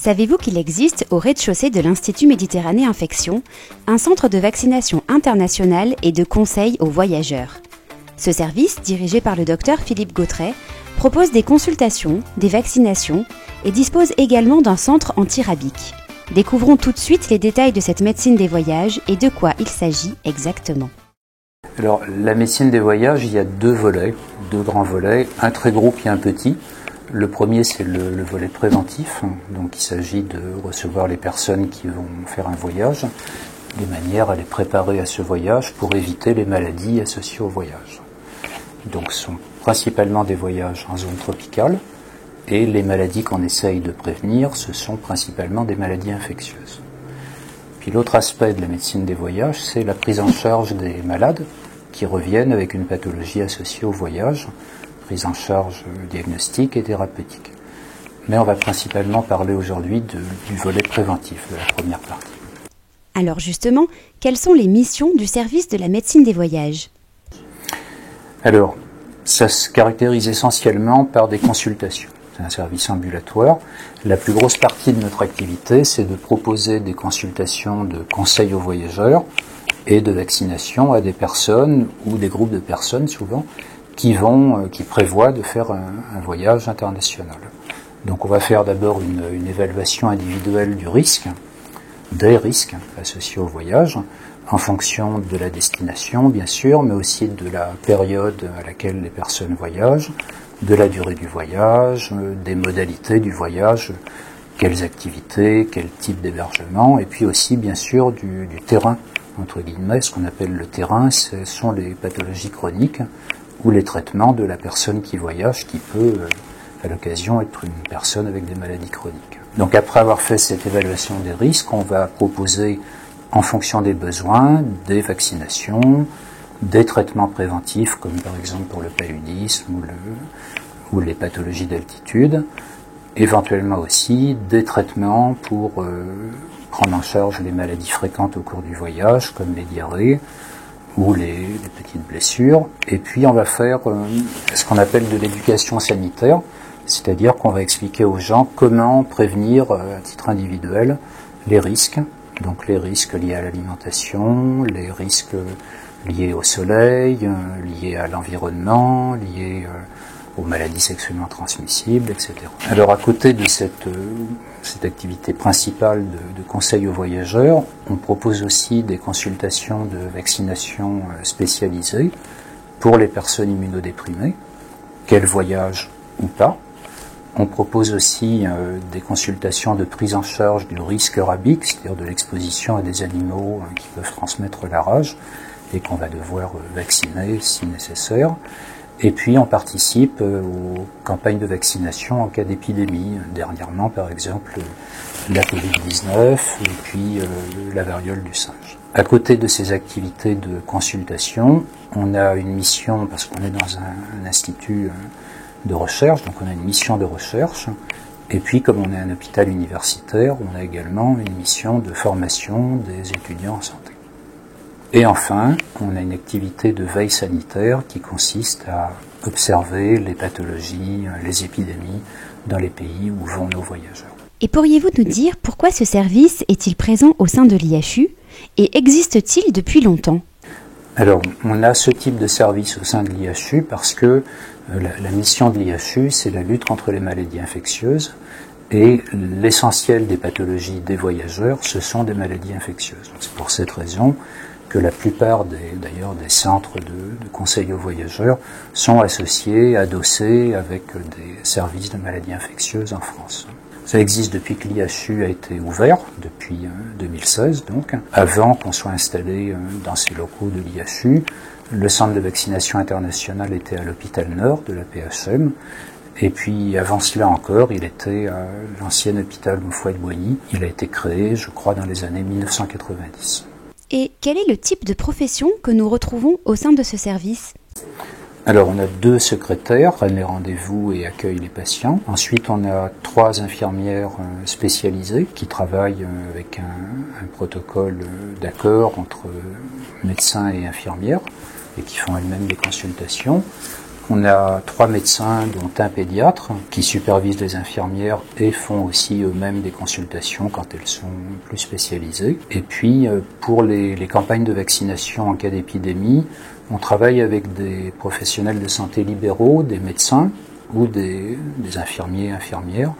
Savez-vous qu'il existe au rez-de-chaussée de l'Institut Méditerranée Infection un centre de vaccination international et de conseil aux voyageurs? Ce service, dirigé par le docteur Philippe Gautret, propose des consultations, des vaccinations et dispose également d'un centre anti-rabique. Découvrons tout de suite les détails de cette médecine des voyages et de quoi il s'agit exactement. Alors, la médecine des voyages, il y a deux grands volets, un très gros puis un petit. Le premier, c'est le volet préventif, donc il s'agit de recevoir les personnes qui vont faire un voyage, de manière à les préparer à ce voyage pour éviter les maladies associées au voyage. Donc ce sont principalement des voyages en zone tropicale, et les maladies qu'on essaye de prévenir, ce sont principalement des maladies infectieuses. Puis l'autre aspect de la médecine des voyages, c'est la prise en charge des malades qui reviennent avec une pathologie associée au voyage, prise en charge diagnostique et thérapeutique. Mais on va principalement parler aujourd'hui du volet préventif de la première partie. Alors justement, quelles sont les missions du service de la médecine des voyages? Alors, ça se caractérise essentiellement par des consultations. C'est un service ambulatoire. La plus grosse partie de notre activité, c'est de proposer des consultations de conseils aux voyageurs et de vaccination à des personnes ou des groupes de personnes souvent qui prévoient de faire un voyage international. Donc on va faire d'abord une évaluation individuelle des risques associés au voyage, en fonction de la destination bien sûr, mais aussi de la période à laquelle les personnes voyagent, de la durée du voyage, des modalités du voyage, quelles activités, quel type d'hébergement, et puis aussi bien sûr du terrain, entre guillemets. Ce qu'on appelle le terrain, ce sont les pathologies chroniques ou les traitements de la personne qui voyage, qui peut à l'occasion être une personne avec des maladies chroniques. Donc après avoir fait cette évaluation des risques, on va proposer en fonction des besoins des vaccinations, des traitements préventifs comme par exemple pour le paludisme ou les pathologies d'altitude, éventuellement aussi des traitements pour prendre en charge les maladies fréquentes au cours du voyage comme les diarrhées ou les petites blessures. Et puis on va faire ce qu'on appelle de l'éducation sanitaire, c'est-à-dire qu'on va expliquer aux gens comment prévenir à titre individuel les risques, donc les risques liés à l'alimentation, les risques liés au soleil, liés à l'environnement, liés aux maladies sexuellement transmissibles, etc. Alors à côté de cette activité principale de conseil aux voyageurs, on propose aussi des consultations de vaccination spécialisées pour les personnes immunodéprimées, qu'elles voyagent ou pas. On propose aussi des consultations de prise en charge du risque rabique, c'est-à-dire de l'exposition à des animaux qui peuvent transmettre la rage et qu'on va devoir vacciner si nécessaire. Et puis on participe aux campagnes de vaccination en cas d'épidémie. Dernièrement, par exemple, la Covid-19 et puis la variole du singe. À côté de ces activités de consultation, on a une mission, parce qu'on est dans un institut de recherche, donc on a une mission de recherche, et puis comme on est un hôpital universitaire, on a également une mission de formation des étudiants en santé. Et enfin, on a une activité de veille sanitaire qui consiste à observer les pathologies, les épidémies dans les pays où vont nos voyageurs. Et pourriez-vous nous dire pourquoi ce service est-il présent au sein de l'IHU et existe-t-il depuis longtemps? Alors, on a ce type de service au sein de l'IHU parce que la mission de l'IHU, c'est la lutte contre les maladies infectieuses et l'essentiel des pathologies des voyageurs, ce sont des maladies infectieuses. C'est pour cette raison que la plupart des centres de conseil aux voyageurs sont associés, adossés avec des services de maladies infectieuses en France. Ça existe depuis que l'IHU a été ouvert, depuis 2016 donc. Avant qu'on soit installé dans ces locaux de l'IHU, le centre de vaccination international était à l'hôpital Nord de la PHM. Et puis avant cela encore, il était à l'ancien hôpital Montfouet-de-Boigny. Il a été créé, je crois, dans les années 1990. Et quel est le type de profession que nous retrouvons au sein de ce service? Alors on a 2 secrétaires, prennent les rendez-vous et accueillent les patients. Ensuite on a 3 infirmières spécialisées qui travaillent avec un protocole d'accord entre médecins et infirmières et qui font elles-mêmes des consultations. On a 3 médecins, dont un pédiatre, qui supervisent les infirmières et font aussi eux-mêmes des consultations quand elles sont plus spécialisées. Et puis, pour les campagnes de vaccination en cas d'épidémie, on travaille avec des professionnels de santé libéraux, des médecins ou des infirmiers et infirmières,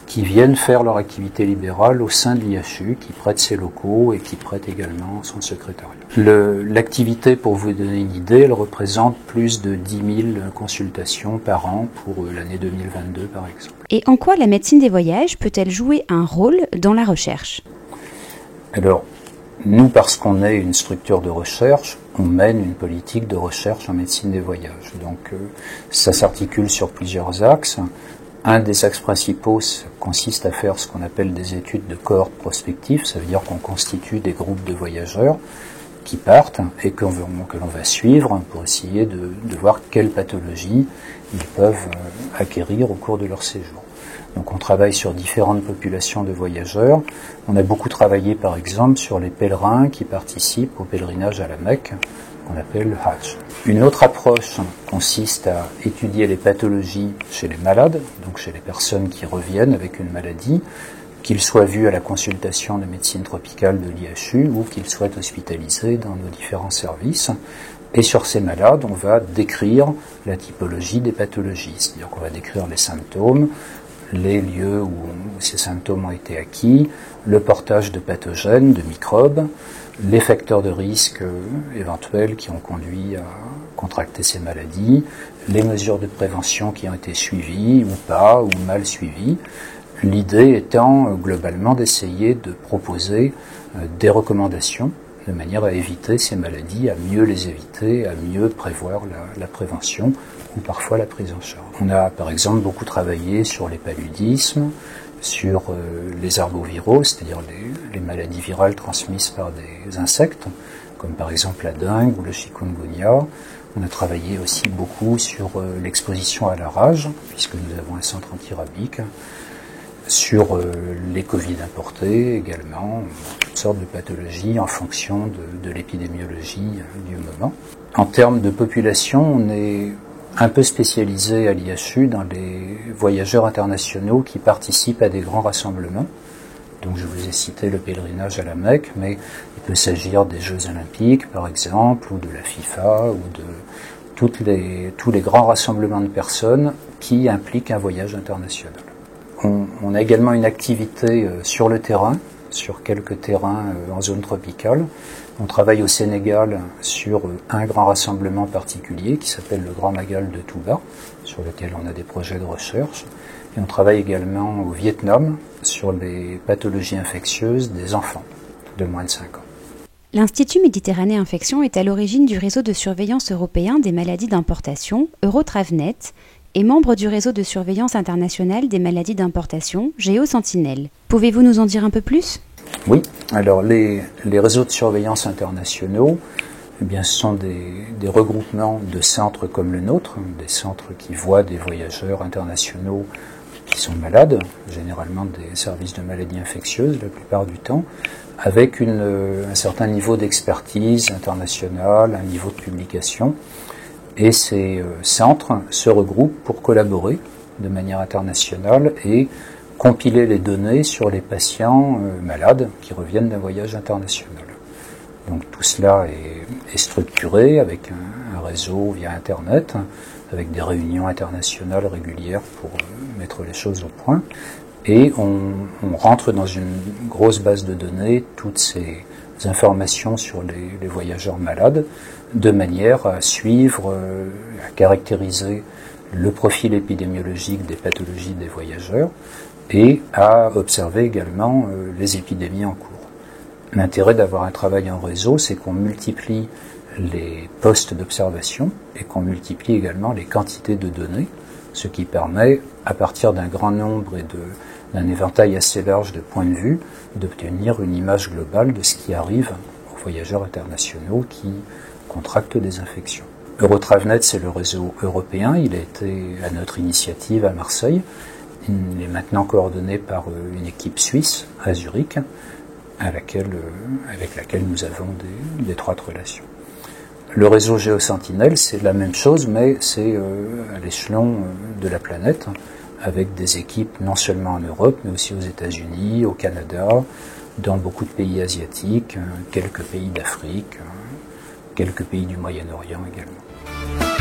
qui viennent faire leur activité libérale au sein de l'IHU, qui prête ses locaux et qui prête également son secrétariat. L'activité, pour vous donner une idée, elle représente plus de 10 000 consultations par an pour l'année 2022 par exemple. Et en quoi la médecine des voyages peut-elle jouer un rôle dans la recherche ? Alors, nous, parce qu'on est une structure de recherche, on mène une politique de recherche en médecine des voyages. Donc, ça s'articule sur plusieurs axes. Un des axes principaux consiste à faire ce qu'on appelle des études de cohorte prospective, ça veut dire qu'on constitue des groupes de voyageurs qui partent et que l'on va suivre pour essayer de voir quelles pathologies ils peuvent acquérir au cours de leur séjour. Donc on travaille sur différentes populations de voyageurs. On a beaucoup travaillé par exemple sur les pèlerins qui participent au pèlerinage à la Mecque, qu'on appelle le Hajj. Une autre approche consiste à étudier les pathologies chez les malades, donc chez les personnes qui reviennent avec une maladie, qu'ils soient vus à la consultation de médecine tropicale de l'IHU ou qu'ils soient hospitalisés dans nos différents services. Et sur ces malades, on va décrire la typologie des pathologies, c'est-à-dire qu'on va décrire les symptômes, les lieux où ces symptômes ont été acquis, le portage de pathogènes, de microbes, les facteurs de risque éventuels qui ont conduit à contracter ces maladies, les mesures de prévention qui ont été suivies ou pas, ou mal suivies. L'idée étant globalement d'essayer de proposer des recommandations de manière à éviter ces maladies, à mieux les éviter, à mieux prévoir la prévention ou parfois la prise en charge. On a par exemple beaucoup travaillé sur les paludismes, sur les arboviraux, c'est-à-dire les maladies virales transmises par des insectes, comme par exemple la dengue ou le chikungunya. On a travaillé aussi beaucoup sur l'exposition à la rage, puisque nous avons un centre antirabique, sur les Covid importés également, toutes sortes de pathologies en fonction de l'épidémiologie du moment. En termes de population, on est un peu spécialisé à l'IHU dans les voyageurs internationaux qui participent à des grands rassemblements. Donc je vous ai cité le pèlerinage à la Mecque, mais il peut s'agir des Jeux Olympiques par exemple, ou de la FIFA, ou de tous les grands rassemblements de personnes qui impliquent un voyage international. On a également une activité sur le terrain, sur quelques terrains en zone tropicale. On travaille au Sénégal sur un grand rassemblement particulier qui s'appelle le Grand Magal de Touba, sur lequel on a des projets de recherche. Et on travaille également au Vietnam sur les pathologies infectieuses des enfants de moins de 5 ans. L'Institut Méditerranée Infection est à l'origine du réseau de surveillance européen des maladies d'importation, EuroTravNet, et membre du réseau de surveillance internationale des maladies d'importation, GeoSentinel. Pouvez-vous nous en dire un peu plus ? Oui, alors les réseaux de surveillance internationaux, eh bien, ce sont des regroupements de centres comme le nôtre, des centres qui voient des voyageurs internationaux qui sont malades, généralement des services de maladies infectieuses la plupart du temps, avec un certain niveau d'expertise internationale, un niveau de publication. Et ces centres se regroupent pour collaborer de manière internationale et compiler les données sur les patients malades qui reviennent d'un voyage international. Donc tout cela est structuré avec un réseau via Internet, avec des réunions internationales régulières pour mettre les choses au point. Et on rentre dans une grosse base de données toutes ces informations sur les voyageurs malades, de manière à suivre, à caractériser le profil épidémiologique des pathologies des voyageurs et à observer également les épidémies en cours. L'intérêt d'avoir un travail en réseau, c'est qu'on multiplie les postes d'observation et qu'on multiplie également les quantités de données, ce qui permet, à partir d'un grand nombre et d'un éventail assez large de points de vue, d'obtenir une image globale de ce qui arrive aux voyageurs internationaux qui contractent des infections. EuroTravNet, c'est le réseau européen. Il a été à notre initiative à Marseille. Il est maintenant coordonné par une équipe suisse à Zurich, avec laquelle nous avons d'étroites relations. Le réseau Géosentinelle, c'est la même chose, mais c'est à l'échelon de la planète, avec des équipes non seulement en Europe, mais aussi aux États-Unis, au Canada, dans beaucoup de pays asiatiques, quelques pays d'Afrique, quelques pays du Moyen-Orient également.